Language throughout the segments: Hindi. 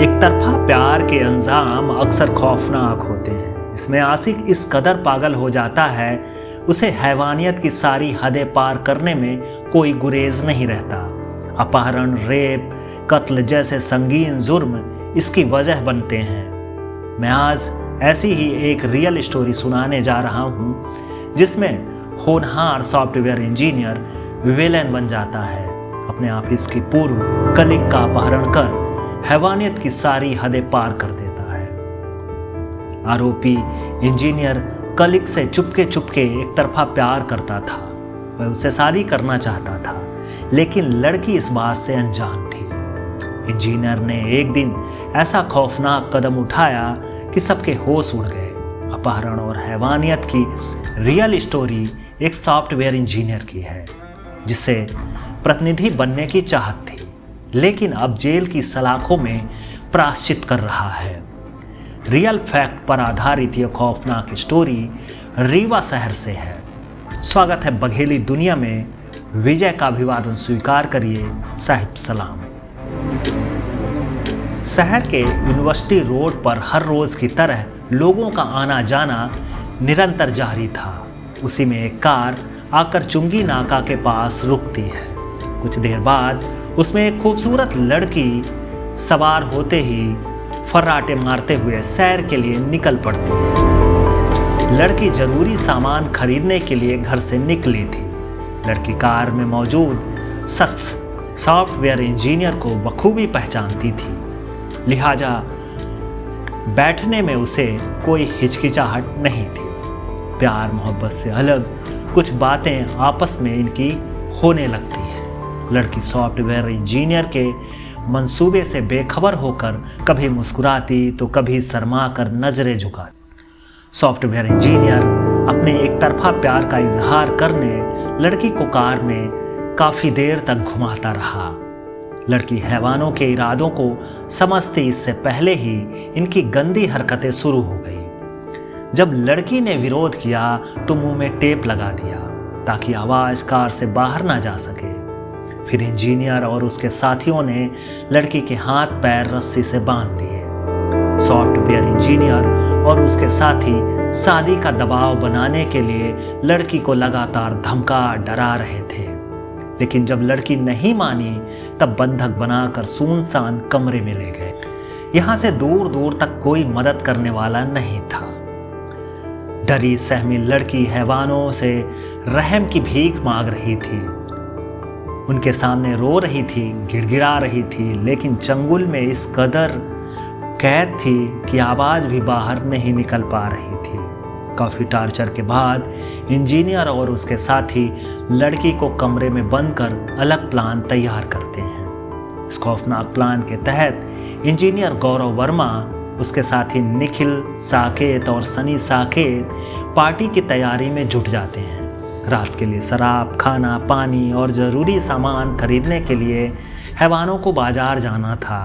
एक तरफा प्यार के अंजाम अक्सर खौफनाक होते हैं। इसमें आशिक इस कदर पागल हो जाता है, उसे हैवानियत की सारी हदें पार करने में कोई गुरेज नहीं रहता। अपहरण, रेप, कत्ल जैसे संगीन जुर्म इसकी वजह बनते हैं। मैं आज ऐसी ही एक रियल स्टोरी सुनाने जा रहा हूँ जिसमें होनहार सॉफ्टवेयर इंजीनियर विलेन बन जाता है। अपने ऑफिस की पूर्व कलीग का अपहरण कर हैवानियत की सारी हदें पार कर देता है। आरोपी इंजीनियर कलीग से चुपके चुपके एक तरफा प्यार करता था। वह उससे शादी करना चाहता था, लेकिन लड़की इस बात से अनजान थी। इंजीनियर ने एक दिन ऐसा खौफनाक कदम उठाया कि सबके होश उड़ गए। अपहरण और हैवानियत की रियल स्टोरी एक सॉफ्टवेयर इंजीनियर की है जिसे प्रतिनिधि बनने की चाहत थी, लेकिन अब जेल की सलाखों में प्रायश्चित कर रहा है। रियल फैक्ट पर आधारित यह खौफनाक स्टोरी रीवा शहर से है। स्वागत है बघेली दुनिया में। विजय का अभिवादन स्वीकार करिए, साहिब सलाम। शहर के यूनिवर्सिटी रोड पर हर रोज की तरह लोगों का आना जाना निरंतर जारी था। उसी में एक कार आकर चुंगी नाका के पास रुकती है। कुछ देर बाद उसमें एक खूबसूरत लड़की सवार होते ही फर्राटे मारते हुए सैर के लिए निकल पड़ती है। लड़की जरूरी सामान खरीदने के लिए घर से निकली थी। लड़की कार में मौजूद शख्स सॉफ्टवेयर इंजीनियर को बखूबी पहचानती थी, लिहाजा बैठने में उसे कोई हिचकिचाहट नहीं थी। प्यार मोहब्बत से अलग कुछ बातें आपस में इनकी होने लगती है। लड़की सॉफ्टवेयर इंजीनियर के मंसूबे से बेखबर होकर कभी मुस्कुराती तो कभी शर्मा कर नजरें झुकाती। सॉफ्टवेयर इंजीनियर अपने एक तरफा प्यार का इजहार करने लड़की को कार में काफी देर तक घुमाता रहा। लड़की हैवानों के इरादों को समझती इससे पहले ही इनकी गंदी हरकतें शुरू हो गई। जब लड़की ने विरोध किया तो मुंह में टेप लगा दिया ताकि आवाज कार से बाहर ना जा सके। फिर इंजीनियर और उसके साथियों ने लड़की के हाथ पैर रस्सी से बांध दिए। सॉफ्टवेयर इंजीनियर और उसके साथी शादी का दबाव बनाने के लिए लड़की को लगातार धमका डरा रहे थे, लेकिन जब लड़की नहीं मानी तब बंधक बनाकर सुनसान कमरे में ले गए। यहां से दूर दूर तक कोई मदद करने वाला नहीं था। डरी सहमी लड़की हैवानों से रहम की भीख मांग रही थी। उनके सामने रो रही थी, गिड़गिड़ा रही थी, लेकिन चंगुल में इस कदर कैद थी कि आवाज भी बाहर नहीं निकल पा रही थी। काफी टार्चर के बाद इंजीनियर और उसके साथी लड़की को कमरे में बंद कर अलग प्लान तैयार करते हैं। इस खौफनाक प्लान के तहत इंजीनियर गौरव वर्मा, उसके साथी निखिल साकेत और सनी साकेत पार्टी की तैयारी में जुट जाते हैं। रात के लिए शराब, खाना, पानी और जरूरी सामान खरीदने के लिए हैवानों को बाजार जाना था।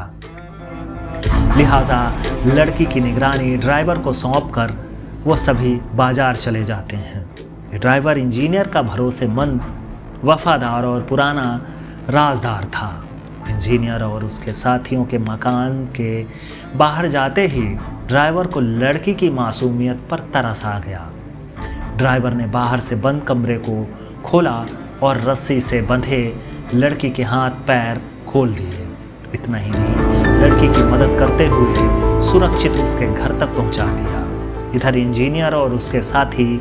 लिहाजा लड़की की निगरानी ड्राइवर को सौंपकर वो सभी बाजार चले जाते हैं। ड्राइवर इंजीनियर का भरोसेमंद, वफादार और पुराना राजदार था। इंजीनियर और उसके साथियों के मकान के बाहर जाते ही ड्राइवर को लड़की की मासूमियत पर तरस आ गया। ड्राइवर ने बाहर से बंद कमरे को खोला और रस्सी से बंधे लड़की के हाथ पैर खोल दिए। इतना ही नहीं, लड़की की मदद करते हुए सुरक्षित उसके घर तक पहुंचा दिया। इधर इंजीनियर और उसके साथी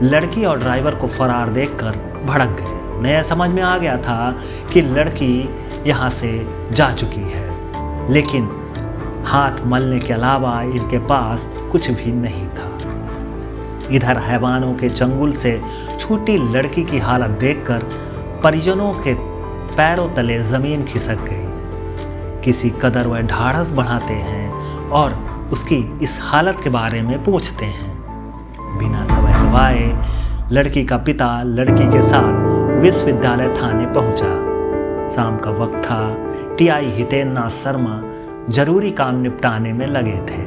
लड़की और ड्राइवर को फरार देखकर भड़क गए। उन्हें समझ में आ गया था कि लड़की यहाँ से जा चुकी है, लेकिन हाथ मलने के अलावा इनके पास कुछ भी नहीं था। इधर हैवानों के चंगुल से छूटी लड़की की हालत देखकर परिजनों के पैरों तले जमीन खिसक गई। किसी कदर वह ढाढ़स बढ़ाते हैं और उसकी इस हालत के बारे में पूछते हैं। बिना समय गवाए लड़की का पिता लड़की के साथ विश्वविद्यालय थाने पहुंचा। शाम का वक्त था। टीआई हितेन्द्र नाथ शर्मा जरूरी काम निपटाने में लगे थे।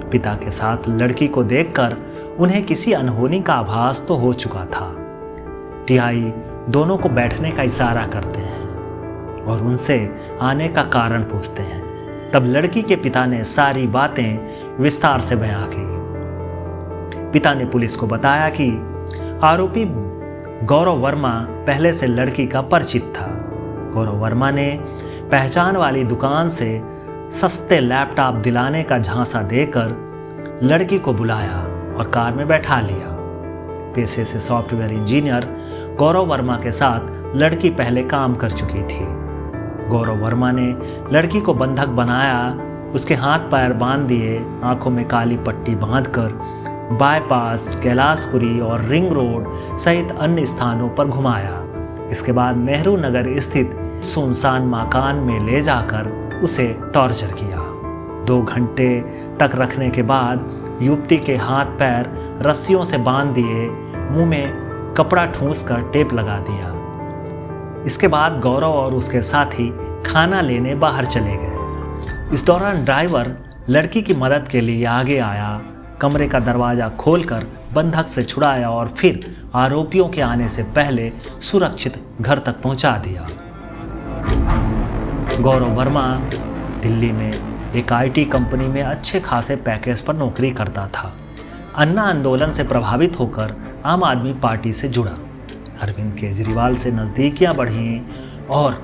पिता के साथ लड़की को देखकर उन्हें किसी अनहोनी का आभास तो हो चुका था। टीआई दोनों को बैठने का इशारा करते हैं और उनसे आने का कारण पूछते हैं। तब लड़की के पिता ने सारी बातें विस्तार से बयां की। पिता ने पुलिस को बताया कि आरोपी गौरव वर्मा पहले से लड़की का परिचित था। गौरव वर्मा ने पहचान वाली दुकान से सस्ते लैपटॉप दिलाने का झांसा देकर लड़की को बुलाया और कार में बैठा लिया। पेशे से सॉफ्टवेयर इंजीनियर गौरव वर्मा के साथ लड़की पहले काम कर चुकी थी। गौरव वर्मा ने लड़की को बंधक बनाया, उसके हाथ पैर बांध दिए, आंखों में काली पट्टी बांधकर बाईपास, कैलाशपुरी और रिंग रोड सहित अन्य स्थानों पर घुमाया। इसके बाद नेहरू नगर स्थित सुनसान मकान में ले जाकर उसे टॉर्चर किया। 2 घंटे तक रखने के बाद युवती के हाथ पैर रस्सियों से बांध दिए, मुंह में कपड़ा ठूंसकर टेप लगा दिया। इसके बाद गौरव और उसके साथी खाना लेने बाहर चले गए। इस दौरान ड्राइवर लड़की की मदद के लिए आगे आया, कमरे का दरवाजा खोलकर बंधक से छुड़ाया और फिर आरोपियों के आने से पहले सुरक्षित घर तक पहुंचा दिया। गौरव वर्मा दिल्ली में एक आईटी कंपनी में अच्छे खासे पैकेज पर नौकरी करता था। अन्ना आंदोलन से प्रभावित होकर आम आदमी पार्टी से जुड़ा। अरविंद केजरीवाल से नज़दीकियां बढ़ीं और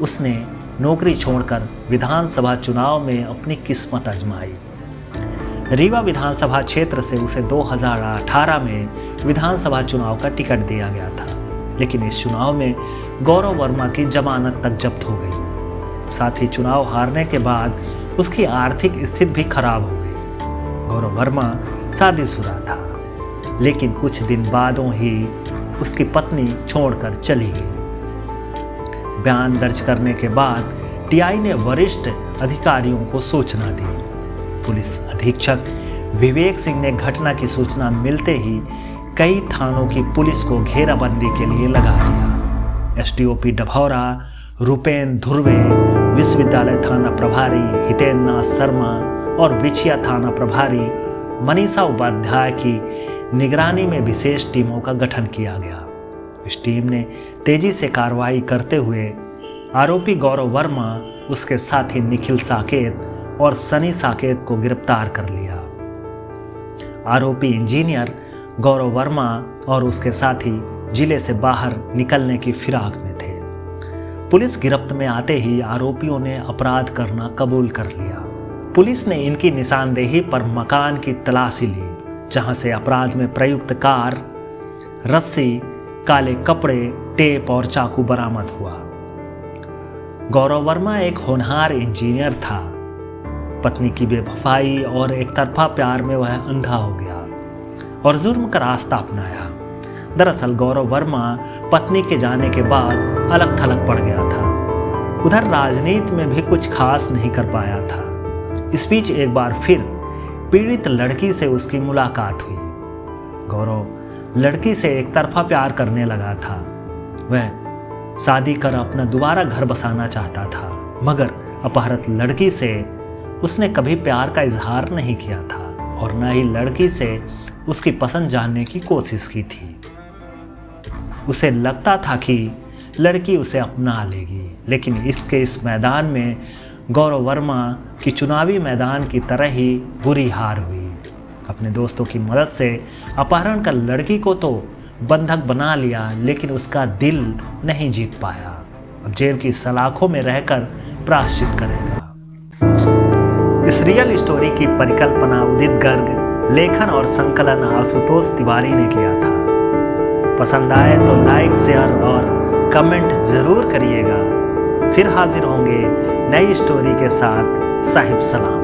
उसने नौकरी छोड़कर विधानसभा चुनाव में अपनी किस्मत आजमाई। रीवा विधानसभा क्षेत्र से उसे 2018 में विधानसभा चुनाव का टिकट दिया गया था, लेकिन इस चुनाव में गौरव वर्मा की जमानत तक जब्त हो गई। साथ ही चुनाव हारने के बाद उसकी आर्थिक स्थिति भी खराब हो गई। गौरव वर्मा शादीशुदा था, लेकिन कुछ दिन बादों ही उसकी पत्नी छोड़कर चली गई। बयान दर्ज करने के बाद टीआई ने वरिष्ठ अधिकारियों को सूचना दी। पुलिस अधीक्षक विवेक सिंह ने घटना की सूचना मिलते ही कई थानों की पुलिस को घेराबंदी के लिए लगा दिया। एसडीओपी डभौरा रुपेन धुर्वे, विश्वविद्यालय थाना प्रभारी हितेंद्र नाथ शर्मा और विछिया थाना प्रभारी मनीषा उपाध्याय की निगरानी में विशेष टीमों का गठन किया गया। इस टीम ने तेजी से कार्रवाई करते हुए आरोपी गौरव वर्मा, उसके साथी निखिल साकेत और सनी साकेत को गिरफ्तार कर लिया। आरोपी इंजीनियर गौरव वर्मा और उसके साथी जिले से बाहर निकलने की फिराक में थे। पुलिस गिरफ्त में आते ही आरोपियों ने अपराध करना कबूल कर लिया। पुलिस ने इनकी निशानदेही पर मकान की तलाशी ली, जहां से अपराध में प्रयुक्त कार, रस्सी, काले कपड़े, टेप और चाकू बरामद हुआ। गौरव वर्मा एक होनहार इंजीनियर था। पत्नी की बेवफाई और एक तरफा प्यार में वह अंधा हो गया और जुर्म का रास्ता अपनाया। दरअसल गौरव वर्मा पत्नी के जाने के बाद अलग थलग पड़ गया था। उधर राजनीति में भी कुछ खास नहीं कर पाया था। इस बीच एक बार फिर पीड़ित लड़की से उसकी मुलाकात हुई। गौरव लड़की से एक तरफा प्यार करने लगा था। वह शादी कर अपना दोबारा घर बसाना चाहता था, मगर अपहृत लड़की से उसने कभी प्यार का इजहार नहीं किया था और न ही लड़की से उसकी पसंद जानने की कोशिश की थी। उसे लगता था कि लड़की उसे अपना लेगी, लेकिन इस मैदान में गौरव वर्मा की चुनावी मैदान की तरह ही बुरी हार हुई। अपने दोस्तों की मदद से अपहरण कर लड़की को तो बंधक बना लिया, लेकिन उसका दिल नहीं जीत पाया। अब जेल की सलाखों में रहकर प्रायश्चित करेगा। इस रियल स्टोरी की परिकल्पना उदित गर्ग, लेखन और संकलन आशुतोष तिवारी ने किया था। पसंद आए तो लाइक, शेयर और कमेंट जरूर करिएगा। फिर हाजिर होंगे नई स्टोरी के साथ। साहिब सलाम।